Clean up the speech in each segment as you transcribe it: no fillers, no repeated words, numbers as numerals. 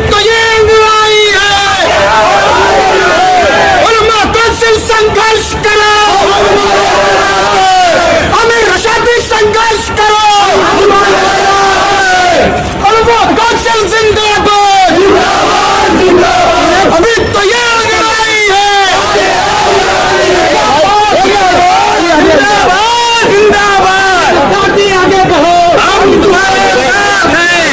तो ये लड़ाई है, उलमा कौंसिल संघर्ष करो, अमीर रशादी संघर्ष करो, उलमा कौंसिल जिंदाबाद, अभी तो ये लड़ाई है, जिंदाबाद जिंदाबाद, आगे कहो, हम तुम्हारे साथ हैं,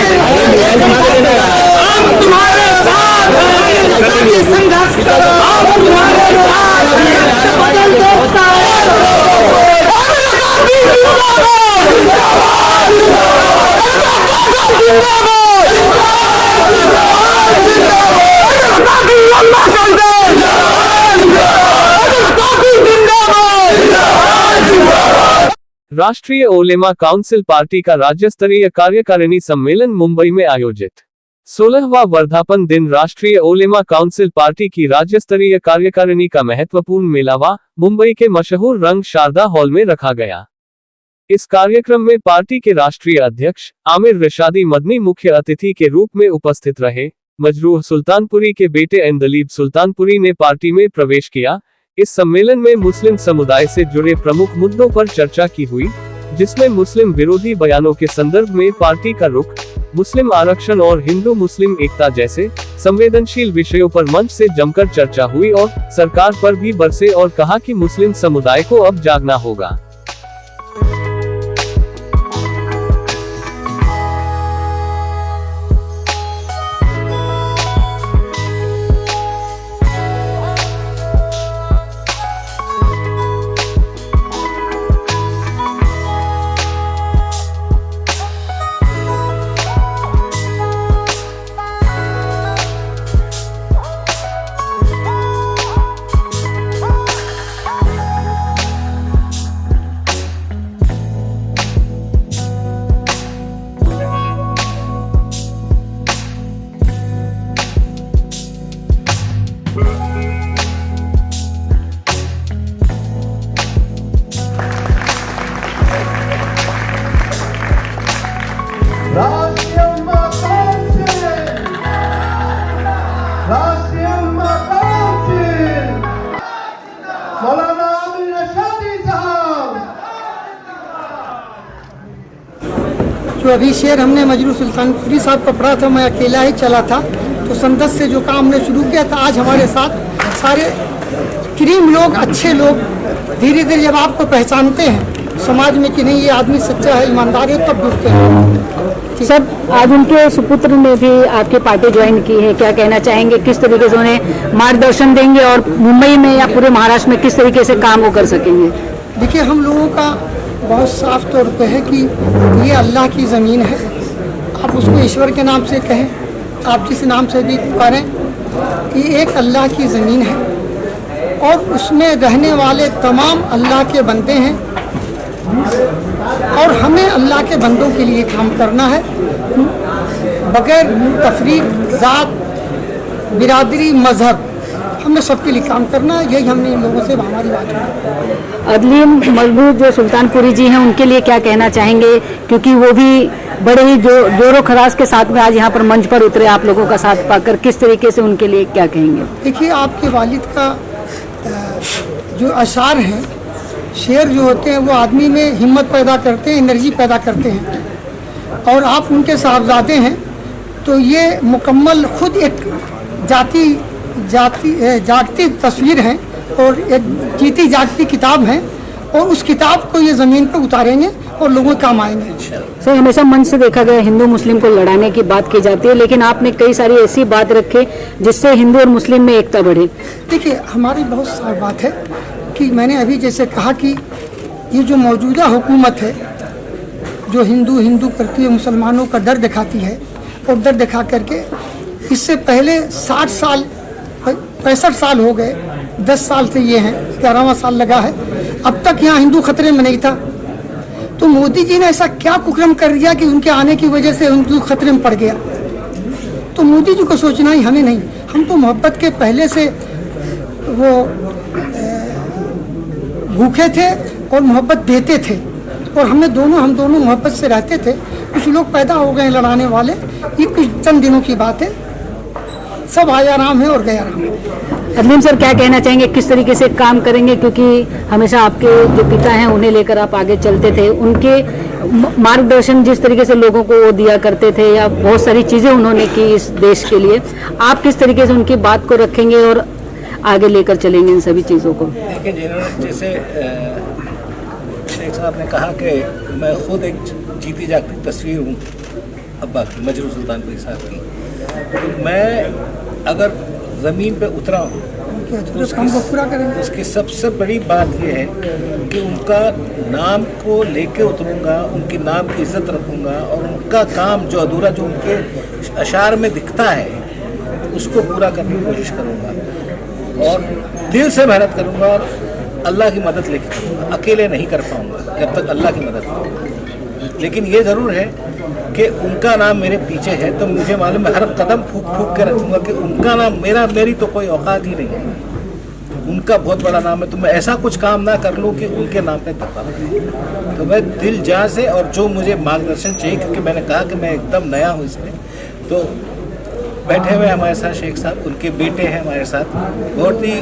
हम तुम्हारे साथ हैं, संघर्ष करो, हम तुम्हारे साथ हैं, बदल देता है, राष्ट्रीय उलेमा काउंसिल पार्टी का राज्य स्तरीय कार्यकारिणी सम्मेलन मुंबई में आयोजित। 16वां वर्धापन दिन राष्ट्रीय उलेमा काउंसिल पार्टी की राज्य स्तरीय कार्यकारिणी का महत्वपूर्ण मेलावा मुंबई के मशहूर रंग शारदा हॉल में रखा गया। इस कार्यक्रम में पार्टी के राष्ट्रीय अध्यक्ष आमिर रशादी मदनी मुख्य अतिथि के रूप में उपस्थित रहे। मजरूह सुल्तानपुरी के बेटे इंदलीब सुल्तानपुरी ने पार्टी में प्रवेश किया। इस सम्मेलन में मुस्लिम समुदाय से जुड़े प्रमुख मुद्दों पर चर्चा की हुई, जिसमें मुस्लिम विरोधी बयानों के संदर्भ में पार्टी का रुख, मुस्लिम आरक्षण और हिंदू मुस्लिम एकता जैसे संवेदनशील विषयों पर मंच से जमकर चर्चा हुई और सरकार पर भी बरसे और कहा कि मुस्लिम समुदाय को अब जागना होगा। जो अभी शेर हमने मजरूह सुल्तानपुरी साहब को पढ़ा था, मैं अकेला ही चला था, तो संदस से जो काम हमने शुरू किया था, आज हमारे साथ सारे करीम लोग, अच्छे लोग धीरे धीरे जब आपको पहचानते हैं समाज में कि नहीं ये आदमी सच्चा है, ईमानदार है, तब जुड़ते हैं। सर, आज उनके सुपुत्र ने भी आपकी पार्टी ज्वाइन की है, क्या कहना चाहेंगे, किस तरीके से उन्हें मार्गदर्शन देंगे और मुंबई में या पूरे महाराष्ट्र में किस तरीके से काम वो कर सकेंगे? देखिए, हम लोगों का बहुत साफ तौर पे है कि ये अल्लाह की ज़मीन है, आप उसको ईश्वर के नाम से कहें, आप जिस नाम से भी पुकारें, ये एक अल्लाह की ज़मीन है और उसमें रहने वाले तमाम अल्लाह के बंदे हैं और हमें अल्लाह के बंदों के लिए काम करना है, बगैर तफरीक, ज़ात, बिरादरी, मज़हब, हमने सबके लिए काम करना है। यही हमने इन लोगों से हमारी बात है। अदलीम मजबूत जो सुल्तानपुरी जी हैं, उनके लिए क्या कहना चाहेंगे, क्योंकि वो भी बड़े ही जोरों खराश के साथ में आज यहाँ पर मंच पर उतरे, आप लोगों का साथ पाकर किस तरीके से उनके लिए क्या कहेंगे? देखिए, आपके वालिद का जो अशार हैं, शेर जो होते हैं, वो आदमी में हिम्मत पैदा करते हैं, एनर्जी पैदा करते हैं, और आप उनके साहबजादे हैं, तो ये मुकम्मल खुद एक जागती तस्वीर है और एक जीती जागती किताब है, और उस किताब को ये ज़मीन पर उतारेंगे और लोगों के काम आएंगे। सर, हमेशा मन से देखा गया हिंदू मुस्लिम को लड़ाने की बात की जाती है, लेकिन आपने कई सारी ऐसी बात रखे जिससे हिंदू और मुस्लिम में एकता बढ़े। देखिए, हमारी बहुत सारी बात है कि मैंने अभी जैसे कहा कि ये जो मौजूदा हुकूमत है, जो हिंदू करती है, मुसलमानों का डर दिखाती है, और डर दिखा करके इससे पहले 60 साल 65 साल हो गए, 10 साल से ये हैं, 11वां साल लगा है, अब तक यहाँ हिंदू खतरे में नहीं था। तो मोदी जी ने ऐसा क्या कुकर्म कर दिया कि उनके आने की वजह से हिंदू खतरे में पड़ गया? तो मोदी जी को सोचना ही, हमें नहीं। हम तो मोहब्बत के पहले से वो भूखे थे और मोहब्बत देते थे, और हम दोनों मोहब्बत से रहते थे। कुछ लोग पैदा हो गए लड़ाने वाले, ये कुछ चंद दिनों की बात है। सब आया राम है और गया राम है। अदनान सर क्या कहना चाहेंगे, किस तरीके से काम करेंगे, क्योंकि हमेशा आपके जो पिता हैं उन्हें लेकर आप आगे चलते थे, उनके मार्गदर्शन जिस तरीके से लोगों को वो दिया करते थे या बहुत सारी चीज़ें उन्होंने की इस देश के लिए, आप किस तरीके से उनकी बात को रखेंगे और आगे लेकर चलेंगे इन सभी चीज़ों को? देखिए, जिन्होंने जैसे शेख साहब ने कहा कि मैं खुद एक जीती जागती तस्वीर हूँ अब्बा की, मजरूह सुल्तानपुरी साहब की। मैं अगर ज़मीन पे उतरा हूँ तो उसकी सबसे बड़ी बात यह है कि उनका नाम को लेके उतरूँगा, उनकी नाम की इज़्ज़त रखूँगा और उनका काम जो अधूरा जो उनके अशार में दिखता है उसको पूरा करने की कोशिश करूँगा और दिल से मेहनत करूँगा और अल्लाह की मदद लेके करूँगा। अकेले नहीं कर पाऊँगा जब तक अल्लाह की मदद नहीं। लेकिन ये ज़रूर है कि उनका नाम मेरे पीछे है, तो मुझे मालूम है हर कदम फूक फूक के रखूँगा कि उनका नाम मेरी तो कोई औकात ही नहीं है। उनका बहुत बड़ा नाम है, तो मैं ऐसा कुछ काम ना कर लूँ कि उनके नाम पे धब्बा लगे। तो मैं दिल जा से, और जो मुझे मार्गदर्शन चाहिए, क्योंकि मैंने कहा कि मैं एकदम नया हूँ इसमें, तो बैठे हुए हमारे साथ शेख साहब, उनके बेटे हैं हमारे साथ, बहुत ही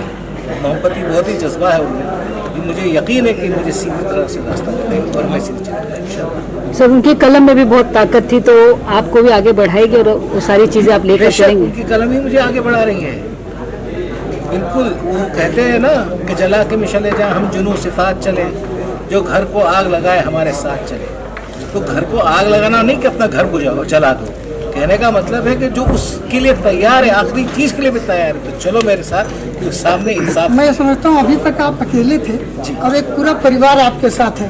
मोहब्बती, बहुत ही जज्बा है उनमें। मुझे यकीन है कि मुझे सीधी तरह से रास्ता मिलेगा और मैं सीधी चलूँगा इंशाअल्लाह। सर उनकी कलम में भी बहुत ताकत थी, तो आपको भी आगे बढ़ाएगी और वो सारी चीज़ें आप लेकर चलेंगे? उनकी कलम ही मुझे आगे बढ़ा रही है। बिल्कुल, वो कहते हैं ना कि जला के मिशले जहाँ हम जुनू सिफात चले, जो घर को आग लगाए हमारे साथ चले। तो घर को आग लगाना नहीं कि अपना घर बुझाओ जला दो, कहने का मतलब है कि जो उसके लिए तैयार है, आखिरी चीज़ के लिए भी तैयार है, तो चलो मेरे साथ, तो सामने इंसाफ। मैं समझता हूँ अभी तक आप अकेले थे और एक पूरा परिवार आपके साथ है,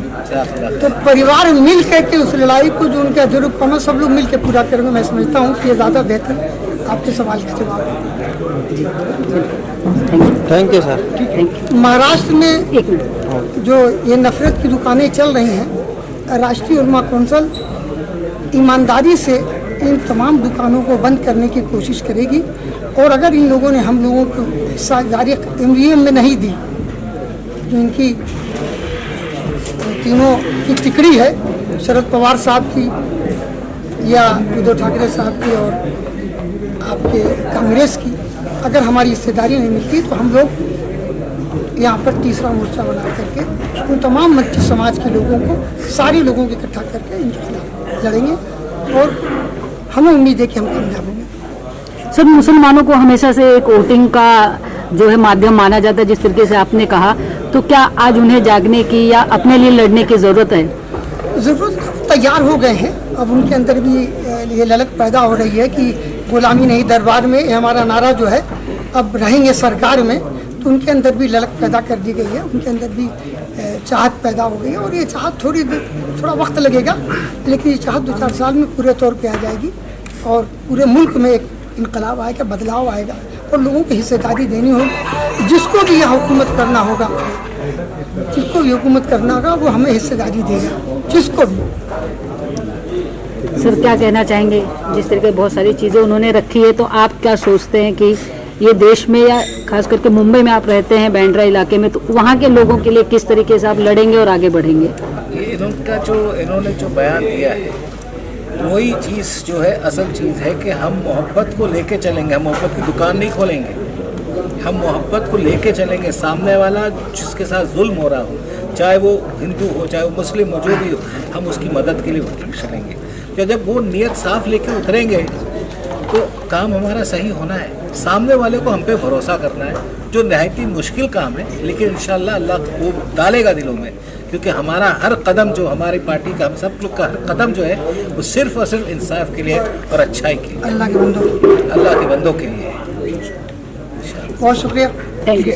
तो परिवार मिल के उस लड़ाई को जो उनके अधूरे काम सब लोग मिल के पूरा करेंगे। मैं समझता हूँ कि ये ज़्यादा बेहतर आपके सवाल का जवाब है। Thank you sir. महाराष्ट्र में जो ये नफरत की दुकानें चल रही हैं, राष्ट्रीय उलमा कौंसिल ईमानदारी से इन तमाम दुकानों को बंद करने की कोशिश करेगी। और अगर इन लोगों ने हम लोगों को हिस्सेदारी MVM में नहीं दी, जो इनकी तीनों की तिकड़ी है, शरद पवार साहब की या उद्धव ठाकरे साहब की और आपके कांग्रेस की, अगर हमारी हिस्सेदारी नहीं मिलती तो हम लोग यहाँ पर तीसरा मोर्चा बना करके उन तमाम मच्छी समाज के लोगों को, सारे लोगों को इकट्ठा करके इनके खिलाफ लड़ेंगे और हमें उम्मीद है कि हम कामयाब होंगे। सर मुसलमानों को हमेशा से एक वोटिंग का जो है माध्यम माना जाता है, जिस तरीके से आपने कहा, तो क्या आज उन्हें जागने की या अपने लिए लड़ने की ज़रूरत है? ज़रूरत, तैयार हो गए हैं। अब उनके अंदर भी ये ललक पैदा हो रही है कि गुलामी नहीं दरबार में, ये हमारा नारा जो है, अब रहेंगे सरकार में, तो उनके अंदर भी ललक पैदा कर दी गई है, उनके अंदर भी चाहत पैदा हो गई है। और ये चाहत थोड़ा वक्त लगेगा, लेकिन ये चाहत 2-4 साल में पूरे तौर पे आ जाएगी और पूरे मुल्क में एक इनकलाब आएगा, बदलाव आएगा और लोगों को हिस्सेदारी देनी होगी। जिसको भी यह हुकूमत करना होगा, जिसको भी हुकूमत करना होगा, वो हमें हिस्सेदारी देगा, जिसको भी। सर क्या कहना चाहेंगे, जिस तरीके बहुत सारी चीज़ें उन्होंने रखी है, तो आप क्या सोचते हैं कि ये देश में या खास करके मुंबई में आप रहते हैं, बांद्रा इलाके में, तो वहाँ के लोगों के लिए किस तरीके से आप लड़ेंगे और आगे बढ़ेंगे? ये इन्होंने जो बयान दिया है, वही चीज़ जो है असल चीज़ है कि हम मोहब्बत को लेके चलेंगे। हम मोहब्बत की दुकान नहीं खोलेंगे, हम मोहब्बत को लेके चलेंगे। सामने वाला जिसके साथ जुल्म हो रहा हो, चाहे वो हिंदू हो चाहे वो मुस्लिम हो, जो भी हो, हम उसकी मदद के लिए चलेंगे। तो जब वो नीयत साफ लेके उतरेंगे तो काम हमारा सही होना है। सामने वाले को हम पे भरोसा करना है, जो नहायत ही मुश्किल काम है, लेकिन इंशाअल्लाह अल्लाह वो डालेगा दिलों में, क्योंकि हमारा हर कदम, जो हमारी पार्टी का, हम सब लोग का हर कदम जो है, वो सिर्फ और सिर्फ इंसाफ के लिए और अच्छाई के लिए, अल्लाह के बंदों के लिए है। बहुत शुक्रिया, थैंक यू।